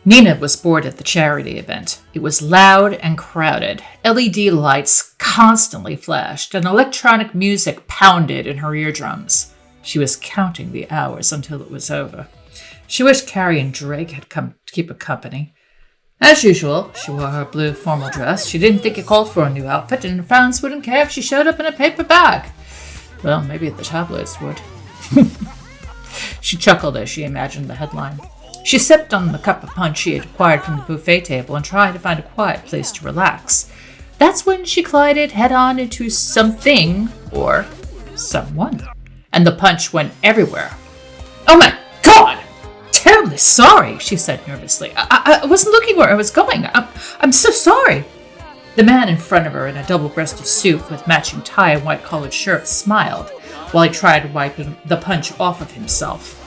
Nina was bored at the charity event. It was loud and crowded. LED lights constantly flashed, and electronic music pounded in her eardrums. She was counting the hours until it was over. She wished Carrie and Drake had come to keep her company. As usual, she wore her blue formal dress. She didn't think it called for a new outfit, and her friends wouldn't care if she showed up in a paper bag. Well, maybe the tabloids would. She chuckled as she imagined the headline. She sipped on the cup of punch she had acquired from the buffet table and tried to find a quiet place to relax. That's when she collided head-on into something or someone, and the punch went everywhere. "Oh my God! Terribly sorry," she said nervously. I wasn't looking where I was going. I'm so sorry." The man in front of her in a double-breasted suit with matching tie and white-collared shirt smiled while he tried to wipe the punch off of himself.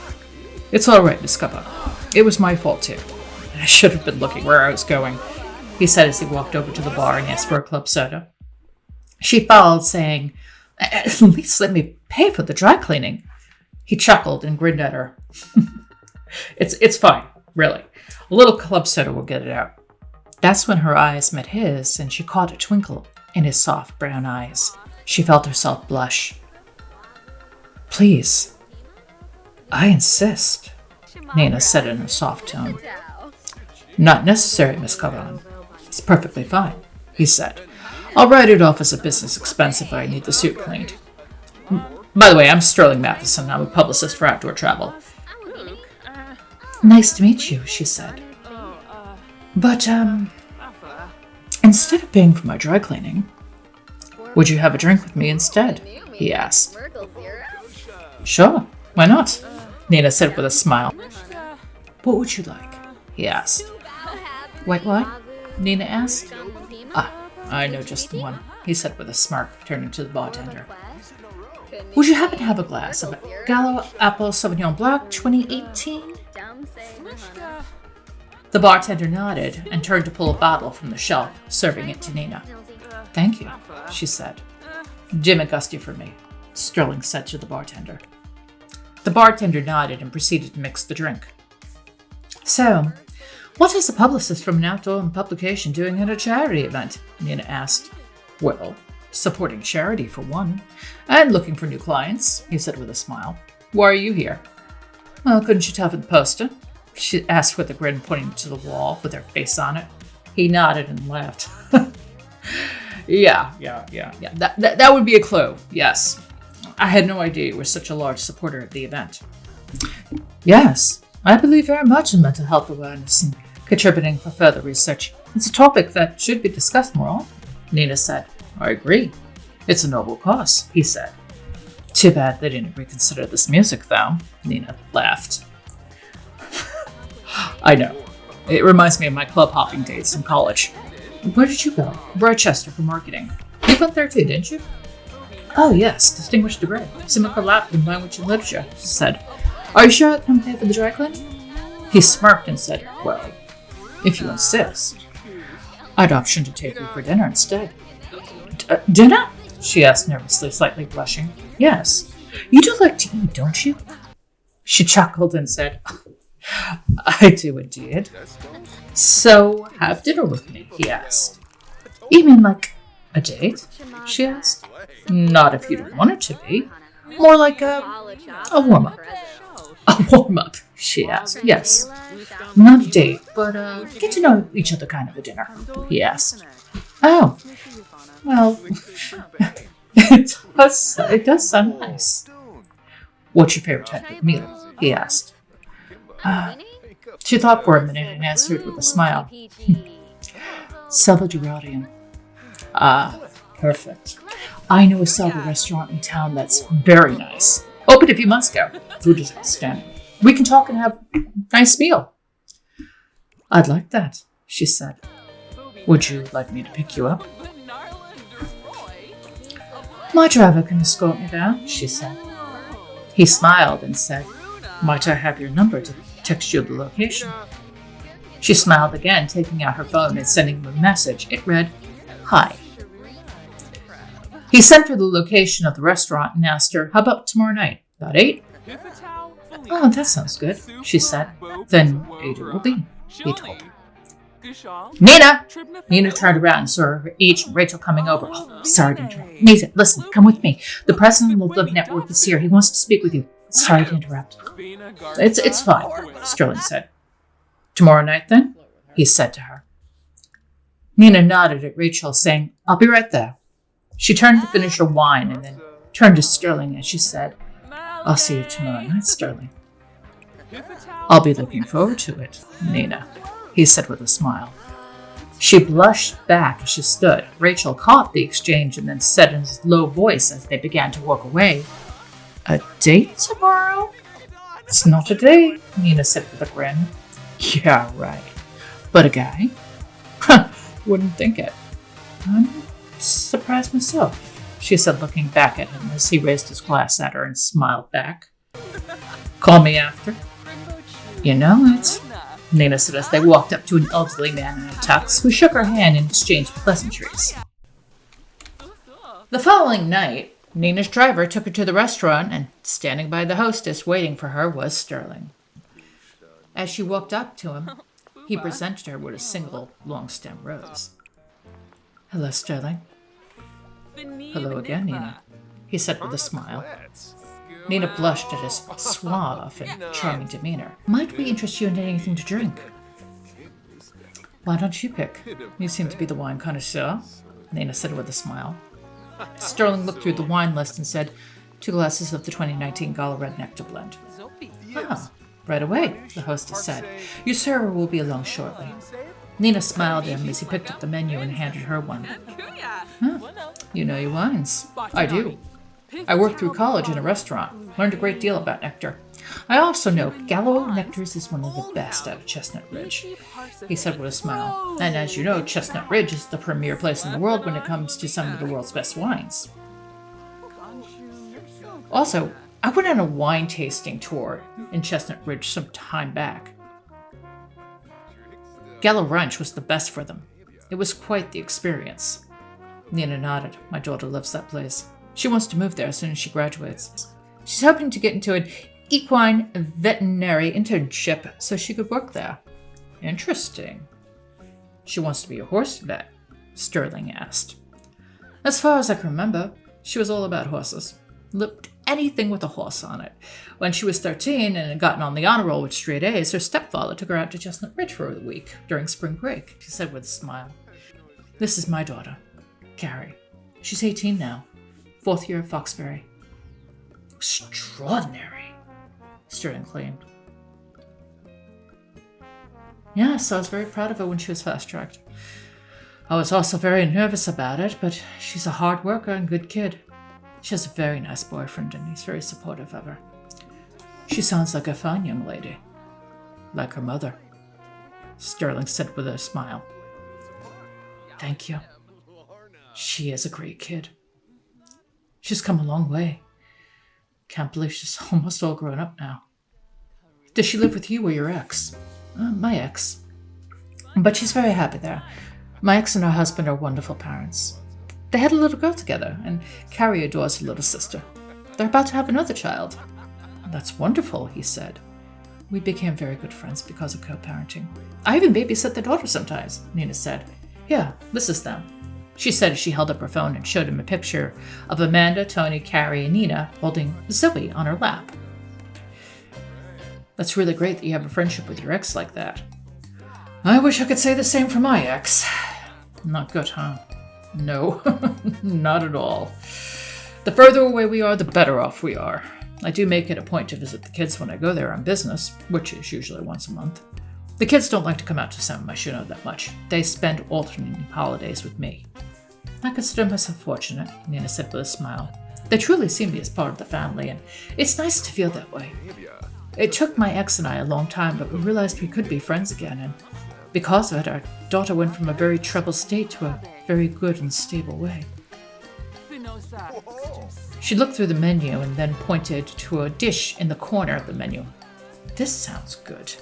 "It's all right, Miss Cuppa. It was my fault, too. I should have been looking where I was going," he said as he walked over to the bar and asked for a club soda. She followed, saying, "At least let me pay for the dry cleaning." He chuckled and grinned at her. It's fine, really. A little club soda will get it out." That's when her eyes met his, and she caught a twinkle in his soft brown eyes. She felt herself blush. "Please, I insist," Nina said in a soft tone. "Not necessary, Miss Cavan. It's perfectly fine," he said. "I'll write it off as a business expense if I need the suit cleaned. By the way, I'm Sterling Matheson. I'm a publicist for Outdoor Travel." "Nice to meet you," she said. "But, instead of paying for my dry cleaning, would you have a drink with me instead?" he asked. "Sure, why not?" Nina said with a smile. "What would you like?" he asked. "White wine?" Nina asked. "Ah, I know just the one," he said with a smirk, turning to the bartender. "Would you happen to have a glass of Gallo Apple Sauvignon Blanc 2018? The bartender nodded and turned to pull a bottle from the shelf, serving it to Nina. "Thank you," she said. "Jim and Gusty for me," Sterling said to the bartender. The bartender nodded and proceeded to mix the drink. "So, what is a publicist from an outdoor publication doing at a charity event?" Nina asked. "Well, supporting charity for one, and looking for new clients," he said with a smile. "Why are you here?" "Well, couldn't you tell from the poster?" she asked with a grin, pointing to the wall with her face on it. He nodded and laughed. Yeah. That would be a clue, yes. I had no idea you were such a large supporter of the event." "Yes, I believe very much in mental health awareness and contributing for further research. It's a topic that should be discussed more often," Nina said. "I agree. It's a noble cause," he said. "Too bad they didn't reconsider this music, though," Nina laughed. "I know. It reminds me of my club hopping days in college." "Where did you go?" "Rochester for marketing." "You went there too, didn't you?" "Oh, yes. Distinguished degree. Summa cum laude in language and literature," she said. "Are you sure I can pay for the dry cleaning?" He smirked and said, "Well, if you insist. I'd option to take you for dinner instead." Dinner?" she asked nervously, slightly blushing. "Yes. You do like to eat, don't you?" She chuckled and said, "I do indeed." "So have dinner with me," he asked. "You mean like a date?" she asked. "Not if you don't want it to be. More like a warm-up." "A warm-up?" she asked. "Yes. Not a date, but get to know each other kind of a dinner," he asked. "Oh, well, it does sound nice." "What's your favorite type of meal?" he asked. She thought for a minute and answered with a smile. "Selva Gerardian." "Ah, perfect. I know a Selva restaurant in town that's very nice. Open if you must go. Food is outstanding. We can talk and have a nice meal." "I'd like that," she said. "Would you like me to pick you up?" "My driver can escort me there," she said. He smiled and said, "Might I have your number to text you the location?" She smiled again, taking out her phone and sending him a message. It read, "Hi." He sent her the location of the restaurant and asked her, "How about tomorrow night? About 8? "Oh, that sounds good," she said. "Then 8 it will be," he told her. Nina! Nina turned around and saw her agent Rachel coming over. Oh, sorry to interrupt. Nina, listen, come with me. The president of the network is here. He wants to speak with you. Sorry to interrupt. It's fine, Sterling said. Tomorrow night, then? He said to her. Nina nodded at Rachel, saying, I'll be right there. She turned to finish her wine and then turned to Sterling as she said, I'll see you tomorrow night, Sterling. I'll be looking forward to it, Nina, he said with a smile. She blushed back as she stood. Rachel caught the exchange and then said in a low voice as they began to walk away, A date tomorrow? It's not a date, Nina said with a grin. Yeah, right. But a guy? Wouldn't think it. I'm surprised myself, she said, looking back at him as he raised his glass at her and smiled back. Call me after. You know it, Nina said as they walked up to an elderly man in a tux who shook her hand and exchanged pleasantries. The following night, Nina's driver took her to the restaurant, and standing by the hostess waiting for her was Sterling. As she walked up to him, he presented her with a single long-stem rose. Hello, Sterling. Hello again, Nina, he said with a smile. Nina blushed at his suave and charming demeanor. Might we interest you in anything to drink? Why don't you pick? You seem to be the wine connoisseur, Nina said with a smile. Sterling looked through the wine list and said, 2 glasses of the 2019 Gala Red Nectar blend. Ah, right away, the hostess said. Your server will be along shortly. Nina smiled at him as he picked up the menu and handed her one. Huh, you know your wines. I do. I worked through college in a restaurant. Learned a great deal about nectar. I also know Gallo Nectars is one of the best out of Chestnut Ridge, he said with a smile. And as you know, Chestnut Ridge is the premier place in the world when it comes to some of the world's best wines. Also, I went on a wine tasting tour in Chestnut Ridge some time back. Gallo Ranch was the best for them. It was quite the experience. Nina nodded. My daughter loves that place. She wants to move there as soon as she graduates. She's hoping to get into an equine veterinary internship so she could work there. Interesting. She wants to be a horse vet, Sterling asked. As far as I can remember, she was all about horses. Loved anything with a horse on it. When she was 13 and had gotten on the honor roll with straight A's, her stepfather took her out to Chestnut Ridge for a week during spring break, she said with a smile. This is my daughter, Carrie. She's 18 now. 4th year at Foxbury. Extraordinary, Sterling claimed. Yes, I was very proud of her when she was fast-tracked. I was also very nervous about it, but she's a hard worker and good kid. She has a very nice boyfriend, and he's very supportive of her. She sounds like a fine young lady. Like her mother, Sterling said with a smile. Thank you. She is a great kid. She's come a long way. Can't believe she's almost all grown up now. Does she live with you or your ex? My ex. But she's very happy there. My ex and her husband are wonderful parents. They had a little girl together, and Carrie adores her little sister. They're about to have another child. That's wonderful, he said. We became very good friends because of co-parenting. I even babysit their daughter sometimes, Nina said. Yeah, this is them. She said as she held up her phone and showed him a picture of Amanda, Tony, Carrie, and Nina holding Zoe on her lap. That's really great that you have a friendship with your ex like that. I wish I could say the same for my ex. Not good, huh? No, not at all. The further away we are, the better off we are. I do make it a point to visit the kids when I go there on business, which is usually once a month. The kids don't like to come out to Sam, I should know that much. They spend alternating holidays with me. I consider myself fortunate, Nina said with a smile. They truly see me as part of the family, and it's nice to feel that way. It took my ex and I a long time, but we realized we could be friends again, and because of it, our daughter went from a very troubled state to a very good and stable way. She looked through the menu and then pointed to a dish in the corner of the menu. This sounds good.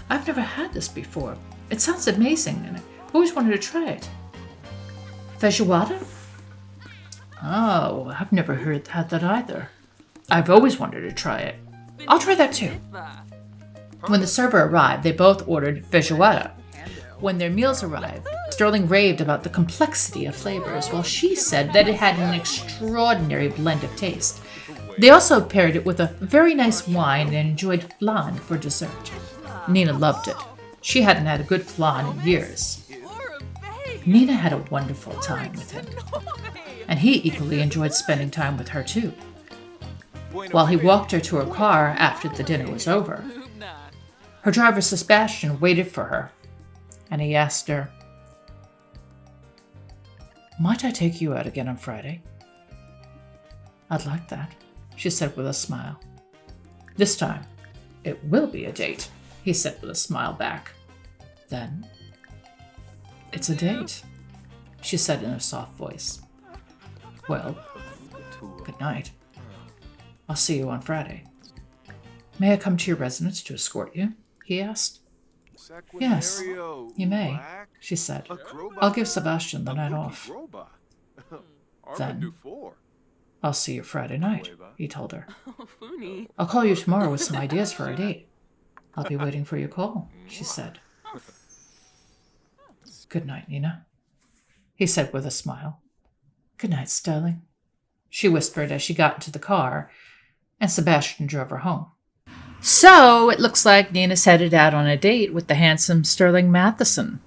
I've never had this before. It sounds amazing, and I've always wanted to try it. Feijoada? Oh, I've never had that either. I've always wanted to try it. I'll try that too. When the server arrived, they both ordered feijoada. When their meals arrived, Sterling raved about the complexity of flavors, while she said that it had an extraordinary blend of taste. They also paired it with a very nice wine and enjoyed flan for dessert. Nina loved it. She hadn't had a good flan in years. Nina had a wonderful time with him, and he equally enjoyed spending time with her too. While he walked her to her car after the dinner was over, her driver Sebastian waited for her, and he asked her, "Might I take you out again on Friday?" "I'd like that," she said with a smile. "This time, it will be a date," he said with a smile back. "Then, it's a date," she said in a soft voice. "Well, good night. I'll see you on Friday." "May I come to your residence to escort you?" he asked. "Yes, you may," she said. "I'll give Sebastian the night off." "Then, I'll see you Friday night," he told her. "I'll call you tomorrow with some ideas for our date." "I'll be waiting for your call," she said. "Good night, Nina," he said with a smile. "Good night, Sterling," she whispered as she got into the car, and Sebastian drove her home. So it looks like Nina's headed out on a date with the handsome Sterling Matheson.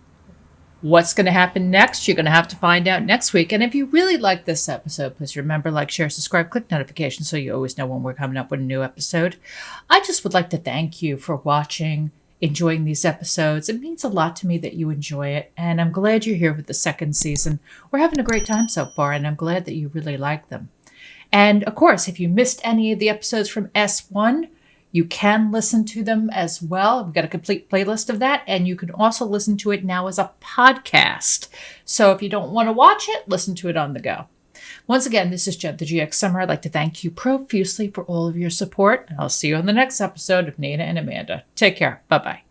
What's going to happen next? You're going to have to find out next week. And if you really like this episode, please remember, like, share, subscribe, click notifications so you always know when we're coming up with a new episode. I just would like to thank you for watching, enjoying these episodes. It means a lot to me that you enjoy it. And I'm glad you're here with the second season. We're having a great time so far, and I'm glad that you really like them. And of course, if you missed any of the episodes from S1, you can listen to them as well. We've got a complete playlist of that, and you can also listen to it now as a podcast. So if you don't want to watch it, listen to it on the go. Once again, this is Jen, the GXSimmer. I'd like to thank you profusely for all of your support, and I'll see you on the next episode of Nina and Amanda. Take care. Bye-bye.